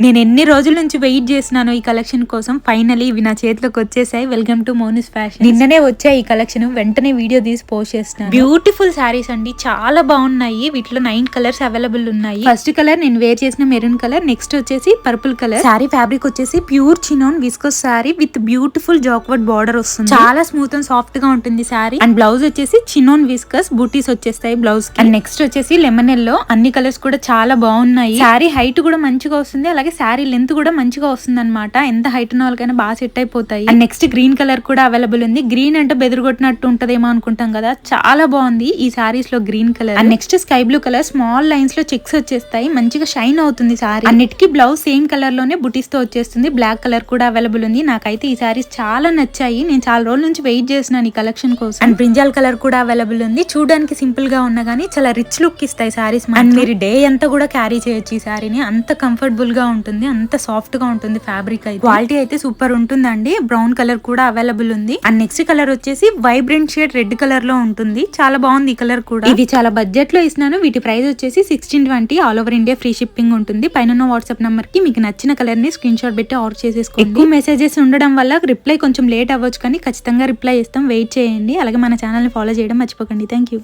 నేను ఎన్ని రోజుల నుంచి వెయిట్ చేస్తున్నాను ఈ కలెక్షన్ కోసం. ఫైనలీ ఇవి నా చేతిలోకి వచ్చేసాయి. Welcome to Monis fashion. నిన్ననే వచ్చాయి ఈ కలెక్షన్. వెంటనే వీడియో తీసి పోస్ట్ చేస్తున్నాను. బ్యూటిఫుల్ శారీస్ అండి, చాలా బాగున్నాయి. వీటిలో 9 కలర్స్ అవైలబుల్ ఉన్నాయి. ఫస్ట్ కలర్ నేను వేర్ చేసిన మెరూన్ కలర్, నెక్స్ట్ వచ్చేసి పర్పుల్ కలర్. శారీ ఫ్యాబ్రిక్ వచ్చేసి pure chinon viscose sari with beautiful jacquard border వస్తుంది. చాలా స్మూత్ అండ్ సాఫ్ట్ గా ఉంటుంది శారీ. అండ్ బ్లౌజ్ వచ్చేసి చినాన్ విస్కస్ బూటీస్ వచ్చేస్తాయి బ్లౌజ్ కి. అండ్ నెక్స్ట్ వచ్చేసి లెమన్ ఎల్లో. అన్ని కలర్స్ కూడా చాలా బాగున్నాయి. శారీ హైట్ కూడా మంచిగా వస్తుంది, అలాగే శారీ లెంత్ కూడా మంచిగా వస్తుంది అనమాట. ఎంత హైట్ ఉన్న వాళ్ళకైనా బాగా సెట్ అయిపోతాయి. అండ్ నెక్స్ట్ గ్రీన్ కలర్ కూడా అవైలబుల్ ఉంది. గ్రీన్ అంటే బెదిరిగొట్టినట్టు ఉంటదేమో అనుకుంటాం కదా, చాలా బాగుంది ఈ సారీస్ లో green colour. And next sky blue colour, small lines లో చెక్స్ వచ్చేస్తాయి, మంచిగా షైన్ అవుతుంది సారీ. అన్నిటికీ బ్లౌజ్ సేమ్ కలర్ లోనే బుటీస్ తో వచ్చేస్తుంది. బ్లాక్ కలర్ కూడా అవైలబుల్ ఉంది. నాకైతే ఈ సారీస్ చాలా నచ్చాయి. నేను చాలా రోజుల నుంచి వెయిట్ చేస్తున్నాను ఈ కలెక్షన్ కోసం. అండ్ బ్రింజాల్ కలర్ కూడా అవైలబుల్ ఉంది. చూడడానికి సింపుల్ గా ఉన్నా గానీ చాలా రిచ్ లుక్ ఇస్తాయి సారీస్. అండ్ మీరు డే అంతా కూడా క్యారీ చేయొచ్చు ఈ సారీని. అంత కంఫర్టబుల్ గా ఉంటుంది, అంత సాఫ్ట్ గా ఉంటుంది ఫ్యాబ్రిక్ అయితే. క్వాలిటీ అయితే సూపర్ ఉంటుందండి. బ్రౌన్ కలర్ కూడా అవైలబుల్ ఉంది. అండ్ నెక్స్ట్ కలర్ వచ్చేసి వైబ్రెంట్ షేడ్ రెడ్ కలర్ లో ఉంటుంది. చాలా బాగుంది ఈ కలర్ కూడా. ఇది చాలా బడ్జెట్ లో ఇస్తున్నాను. వీటి ప్రైస్ వచ్చేసి 1620. All over India free shipping ఉంటుంది. పైన వాట్సాప్ నంబర్ కి మీకు నచ్చిన కలర్ ని స్క్రీన్ షాట్ పెట్టి ఆర్డర్ చేసేసుకోండి. ఎక్కువ మెసేజెస్ ఉండడం వల్ల రిప్లై కొంచెం లేట్ అవ్వచ్చు, కానీ ఖచ్చితంగా రిప్లై చేస్తాం. వెయిట్ చేయండి. అలాగే మన ఛానల్ ని ఫాలో చేయడం మర్చిపోకండి. Thank you.